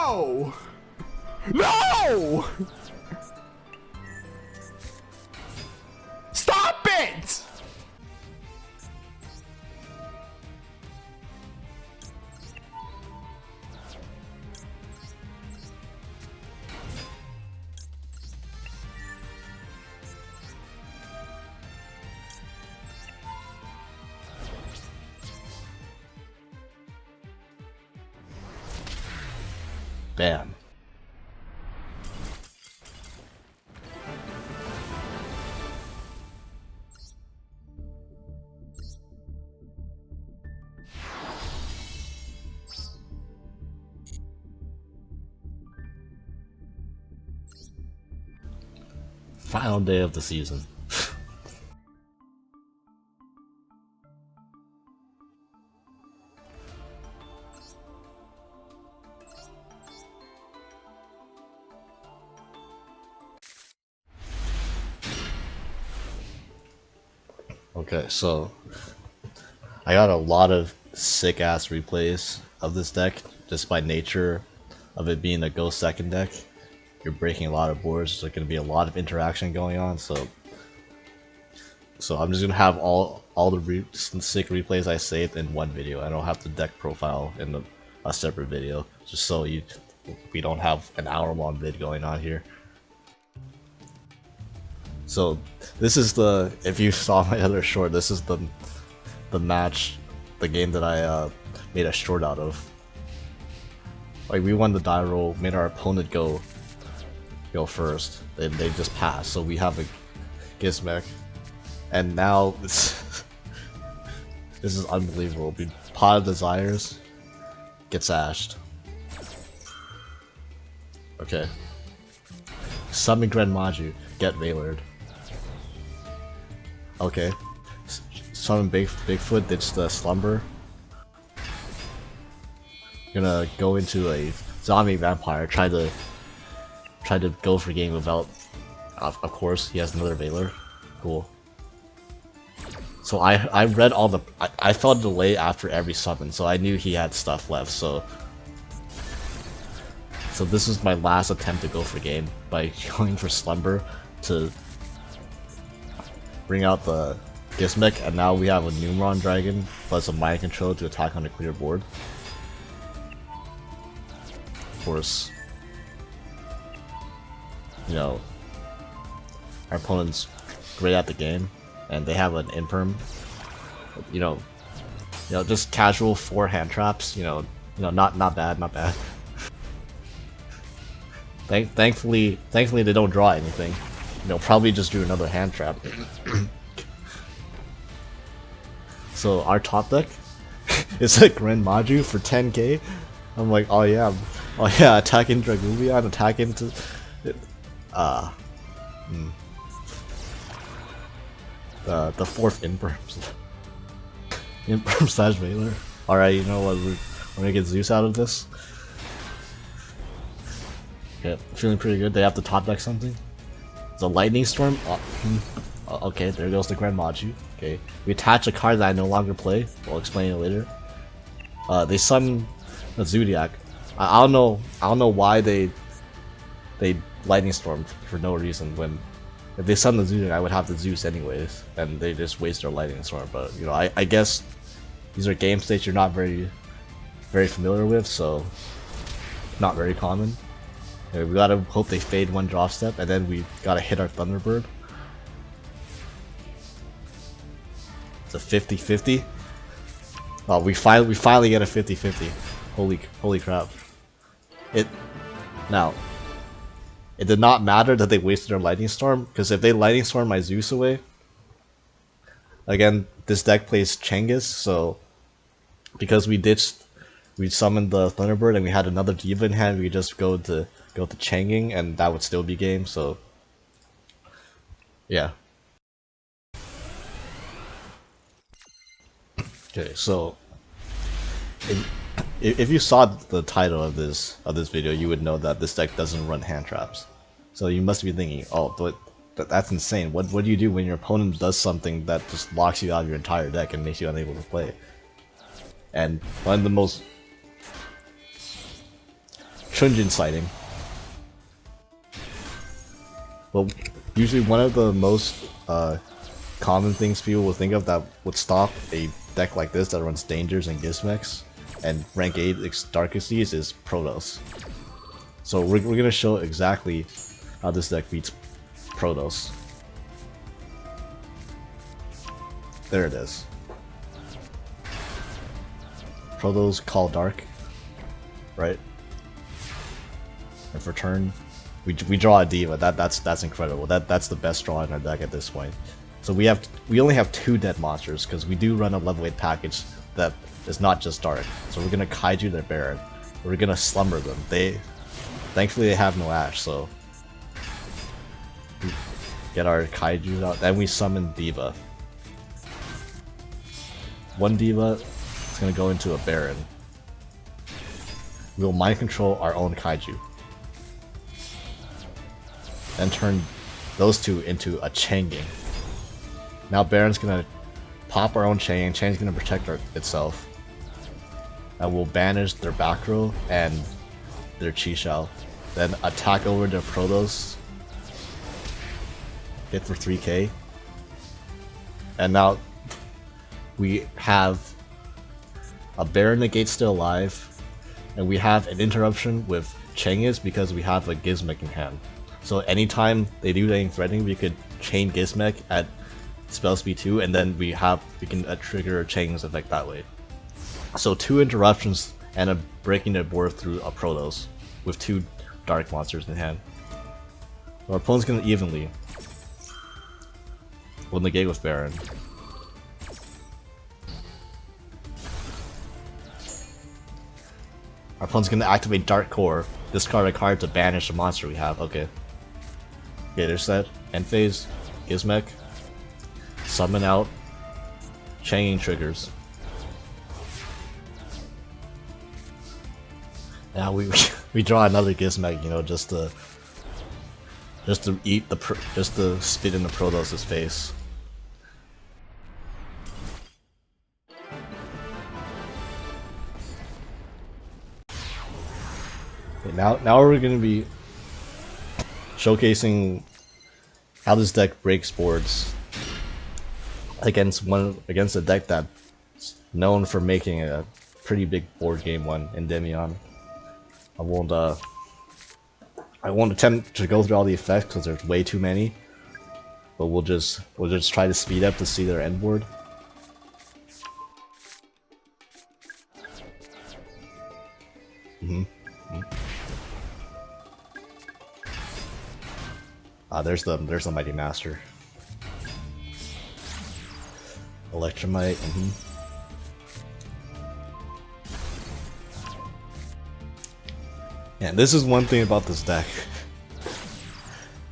No! No! Stop it! Bam. Final day of the season. Okay, so I got a lot of sick ass replays of this deck just by nature of it being a go second deck. You're breaking a lot of boards, there's going to be a lot of interaction going on, so I'm just going to have all the sick replays I saved in one video. I don't have the deck profile in a separate video, just so we don't have an hour-long vid going on here. So this is if you saw my other short, this is the match, the game that I made a short out of. Like, we won the die roll, made our opponent go first, and they just passed, so we have a Gizmek, and now this is unbelievable. Pot of Desires gets ashed. Okay. Summon Gren Maju, get Veilered. Okay. Summon Bigfoot, ditch the Slumber. Gonna go into a zombie vampire, try to go for game without, of course, he has another Veiler. Cool. So I read all the, I felt a delay after every summon, so I knew he had stuff left, so this is my last attempt to go for game by going for Slumber to bring out the Gizmek, and now we have a Numeron Dragon plus a Mind Control to attack on a clear board. Of course, you know, our opponent's great at the game, and they have an Imperm. You know, just casual 4 hand traps. You know, not bad. Thankfully they don't draw anything. They'll probably just do another hand trap. So our top deck is a Gren Maju for 10k. I'm like, oh yeah, attacking Dragoolion, attacking to the 4th Imperms. Imperm slash Veiler. Alright, you know what, we're gonna get Zeus out of this. Okay, feeling pretty good. They have to top deck something. The Lightning Storm. Okay, there goes the Gren Maju. Okay, we attach a card that I no longer play. I'll explain it later. They summon the Zoodiac. I don't know why they Lightning Storm for no reason. When if they summon the Zoodiac, I would have the Zeus anyways, and they just waste their Lightning Storm. But you know, I guess these are game states you're not very familiar with, so not very common. We gotta hope they fade one drop step, and then we gotta hit our Thunderbird. It's a 50-50. Oh, we finally get a 50-50. Holy crap! It did not matter that they wasted their Lightning Storm, because if they Lightning Storm my Zeus away, again this deck plays Chengying, so because we summoned the Thunderbird and we had another Diva in hand, we could just go to Chengying, and that would still be game. So yeah. Okay, so if you saw the title of this video, you would know that this deck doesn't run hand traps. So you must be thinking, oh, but that's insane. What do you do when your opponent does something that just locks you out of your entire deck and makes you unable to play? And one of the most Chengying sighting. Well, usually one of the most common things people will think of that would stop a deck like this that runs Dangers and Gizmeks and rank 8 Darkest Seas is Protoss. So we're gonna show exactly how this deck beats Protoss. There it is. Protoss Call Dark, right? And for turn, we draw a Diva. That's incredible. That's the best draw in our deck at this point. So we only have 2 dead monsters because we do run a level 8 package that is not just Dark. So we're gonna Kaiju their Baron. We're gonna Slumber them. Thankfully they have no Ash, so we get our Kaiju out. Then we summon Diva. One Diva is gonna go into a Baron. We'll mind control our own Kaiju. Then turn those 2 into a Chengying. Now Baron's gonna pop our own Chengying. Chengying's gonna protect itself. And we'll banish their back row and their Chi Shell. Then attack over their Protoss. Hit for 3k. And now we have a Baron negate still alive. And we have an interruption with Chengying because we have a Gizmek in hand. So anytime they do anything threatening, we could chain Gizmek at spell speed 2, and then we can trigger Chengying's effect that way. So 2 interruptions and a breaking the board through a Protoss with 2 dark monsters in hand. Our opponent's gonna evenly. We'll negate with Baron. Our opponent's gonna activate Dark Core, discard a card to banish a monster we have. Okay. Okay, there's that. End phase, Gizmek, summon out, Chengying triggers. Now we draw another Gizmek, you know, just to eat just to spit in the Protoss' face. Okay, now we're gonna be showcasing how this deck breaks boards against a deck that's known for making a pretty big board game one, Endymion. I won't attempt to go through all the effects because there's way too many, but we'll just try to speed up to see their end board. There's the Mighty Master. Electromite, And this is one thing about this deck.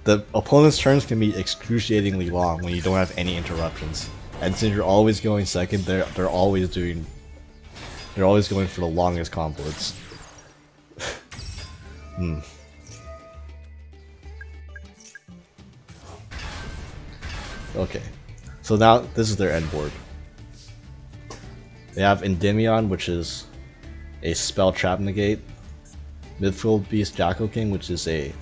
The opponent's turns can be excruciatingly long when you don't have any interruptions. And since you're always going second, they're always going for the longest combos. Okay, so now this is their end board. They have Endymion, which is a spell trap negate, Midfield Beast Jackal King, which is a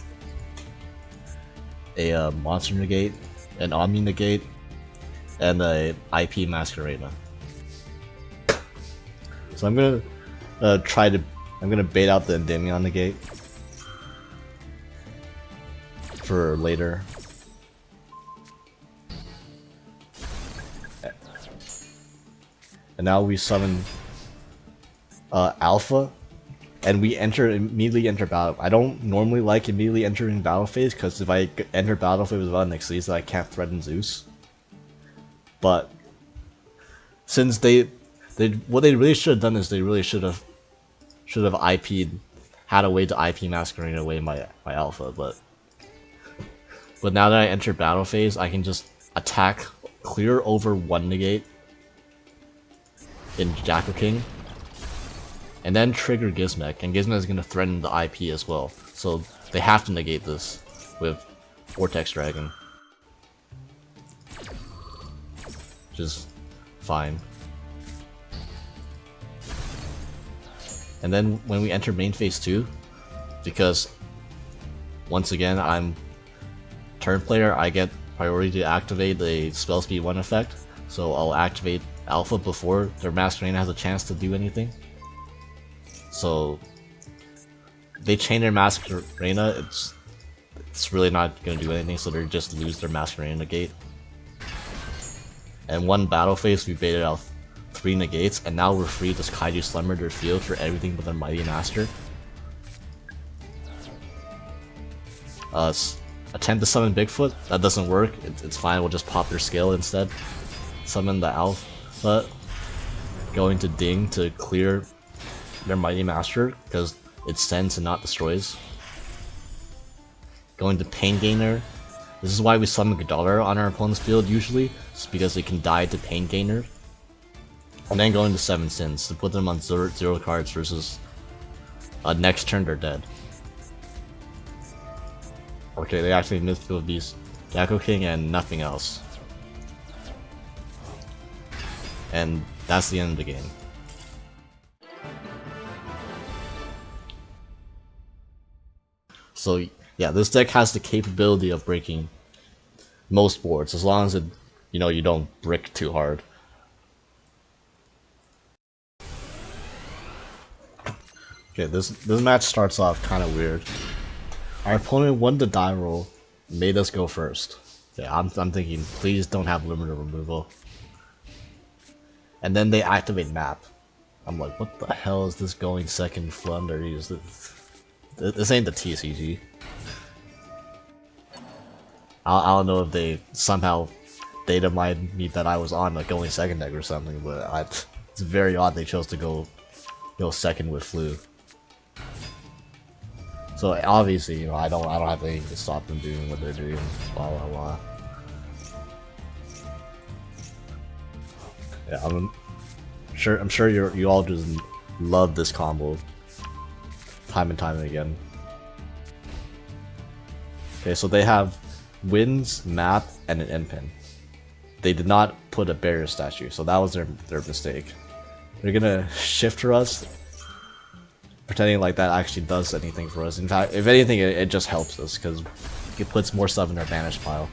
monster negate, an Omni negate, and a IP Masquerada. So I'm gonna bait out the Endymion negate for later. And now we summon Alpha, and we immediately enter battle. I don't normally like immediately entering battle phase because if I enter battle phase without an Exceed, I can't threaten Zeus. But since what they really should have done is they really should have IP'd, had a way to IP Masquerade away my Alpha. But now that I enter battle phase, I can just attack, clear over one negate in Jackal King, and then trigger Gizmek, and Gizmek is going to threaten the IP as well, so they have to negate this with Vortex Dragon, which is fine. And then when we enter main phase 2, because once again I'm turn player, I get priority to activate the spell speed 1 effect, so I'll activate Alpha before their Masquerade has a chance to do anything. So they chain their Masquerade, it's really not gonna do anything, so they just lose their Masquerade negate. And one battle phase we baited out 3 negates, and now we're free to Kaiju Slumber their field for everything but their Mighty Master. Attempt to summon Bigfoot, that doesn't work, it's fine, we'll just pop their scale instead. Summon the Alpha, going to Ding to clear their Mighty Master, because it sends and not destroys. Going to Pain Gainer, this is why we summon Ghidorah on our opponent's field usually, it's because it can die to Pain Gainer. And then going to 7 Sins to put them on 0 cards versus next turn they're dead. Okay, they actually midfield these Gecko King and nothing else. And that's the end of the game. So yeah, this deck has the capability of breaking most boards, as long as you don't brick too hard. Okay, this match starts off kind of weird. Our opponent won the die roll, made us go first. Okay, I'm thinking, please don't have limiter removal. And then they activate map. I'm like, what the hell is this going second Floowandereeze? This ain't the TCG. I don't know if they somehow data mined me that I was on a going second deck or something, but it's very odd they chose to go second with Floo. So obviously, I don't have anything to stop them doing what they're doing. Blah blah blah. Yeah, I'm sure you all just love this combo, time and time again. Okay, so they have Winds, Map, and an end pin. They did not put a barrier statue, so that was their mistake. They're gonna shift for us, pretending like that actually does anything for us. In fact, if anything, it just helps us, because it puts more stuff in our banish pile.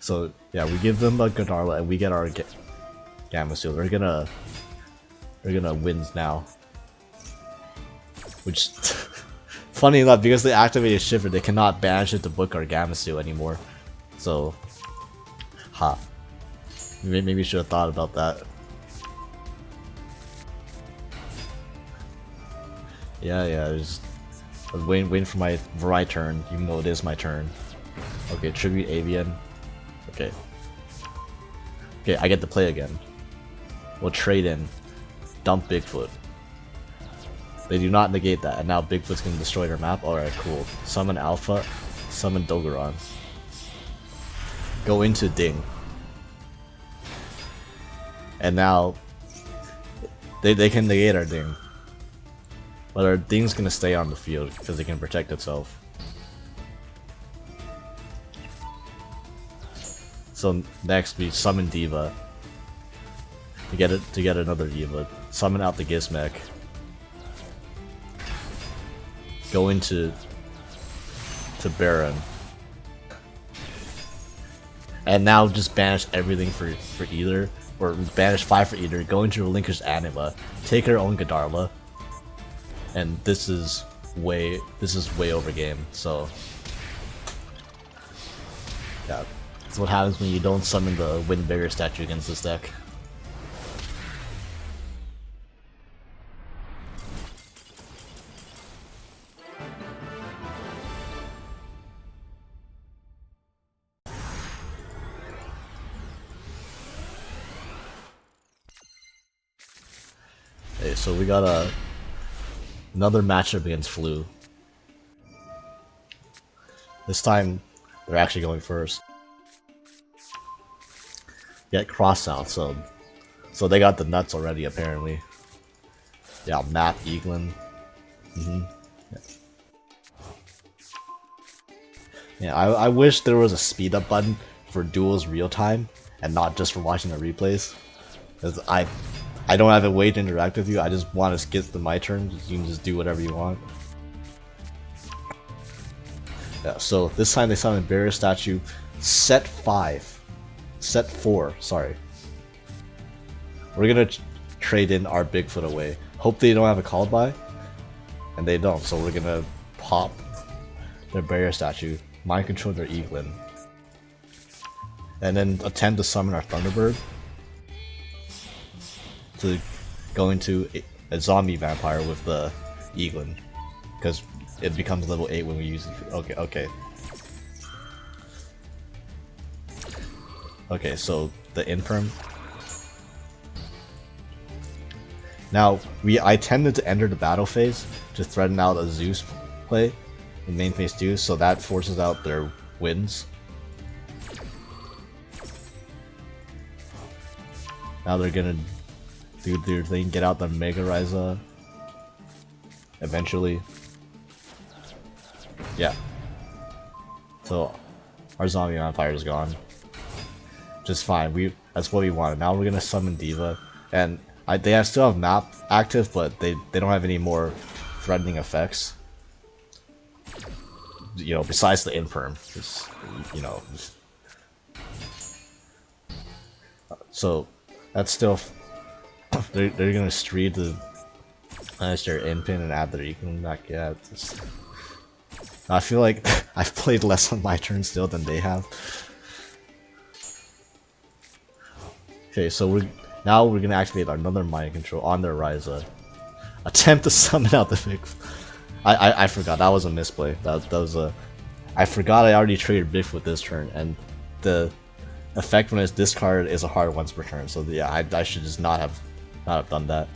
So yeah, we give them a Ghidorah and we get our Gamma Seal. They're gonna win now. Which, funny enough, because they activated Shiver, they cannot banish it to book our Gamma Seal anymore. So, maybe we should have thought about that. Yeah, just waiting for my Varai turn, even though it is my turn. Okay, tribute Avian. Okay, I get to play again. We'll trade in, dump Bigfoot. They do not negate that, and now Bigfoot's gonna destroy their map. Alright, cool. Summon Alpha, summon Dogoron. Go into Ding. And now they can negate our Ding. But our Ding's gonna stay on the field because it can protect itself. So next we summon Diva. To get another Diva. Summon out the Gizmek. Go into Baronne. And now just banish everything for either. Or banish 5 for either. Go into Relinquish Anima. Take her own Ghidorah. And this is way over game, so yeah, that's what happens when you don't summon the Wind Barrier statue against this deck. Okay, so we got another matchup against Floo. This time, they're actually going first. Get cross out, so they got the nuts already apparently. Yeah, Matt Eaglin. Yeah, I wish there was a speed up button for duels real time and not just for watching the replays. Because I don't have a way to interact with you. I just want to skip to my turn. You can just do whatever you want. Yeah, so this time they summon Barrier Statue, set 4, sorry. We're gonna trade in our Bigfoot away. Hope they don't have a call by, and they don't, so we're gonna pop their Barrier Statue, mind control their Eaglin, and then attempt to summon our Thunderbird to go into a zombie vampire with the Eaglin, because it becomes level 8 when we use it. Okay, so the Imperm. Now, I tended to enter the battle phase to threaten out a Zeus play in main phase 2, so that forces out their wins. Now they're gonna do their thing, get out the Mega Ryza eventually. Yeah. So our zombie vampire is gone. Just fine. That's what we wanted. Now we're gonna summon Diva, and they still have map active, but they don't have any more threatening effects. You know, besides the Infirm, you know. So that's still. They're gonna street the manage their Impin and add their Econ back. Yeah. I feel like I've played less on my turn still than they have. Okay, so now we're gonna activate another mind control on their Ryza. Attempt to summon out the big. I forgot, that was a misplay. That was a. I forgot I already traded Bigfoot this turn, and the effect when it's discarded is a hard once per turn. So yeah, I should just not have done that.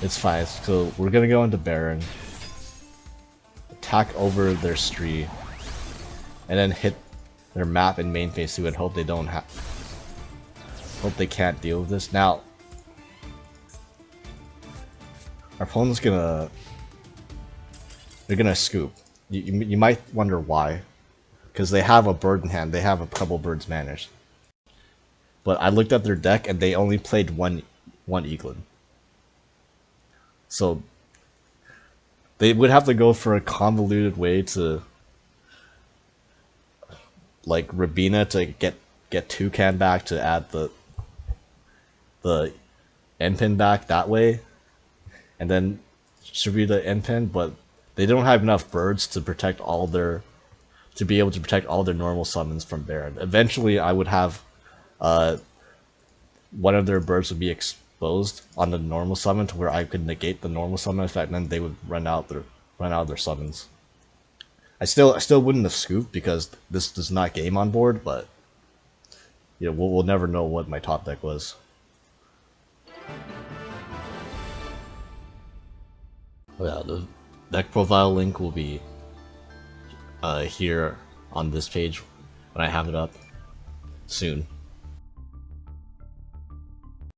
It's fine. So we're gonna go into Baronne, attack over their Stree, and then hit their map in main phase 2 and hope they don't have. Hope they can't deal with this. Now, our opponent's gonna. They're gonna scoop. You might wonder why. Because they have a bird in hand. They have a couple birds managed. But I looked at their deck and they only played one Eaglin. So they would have to go for a convoluted way to, like, Rabina to get Toucan back to add the N-pin back that way, and then distribute the N-pin, but they don't have enough birds to protect all their normal summons from Baronne. Eventually, I would have one of their birds would be exposed on the normal summon to where I could negate the normal summon effect, and then they would run out their summons. I still wouldn't have scooped because this does not game on board, but you know, we'll never know what my top deck was. Yeah, the deck profile link will be here on this page when I have it up soon.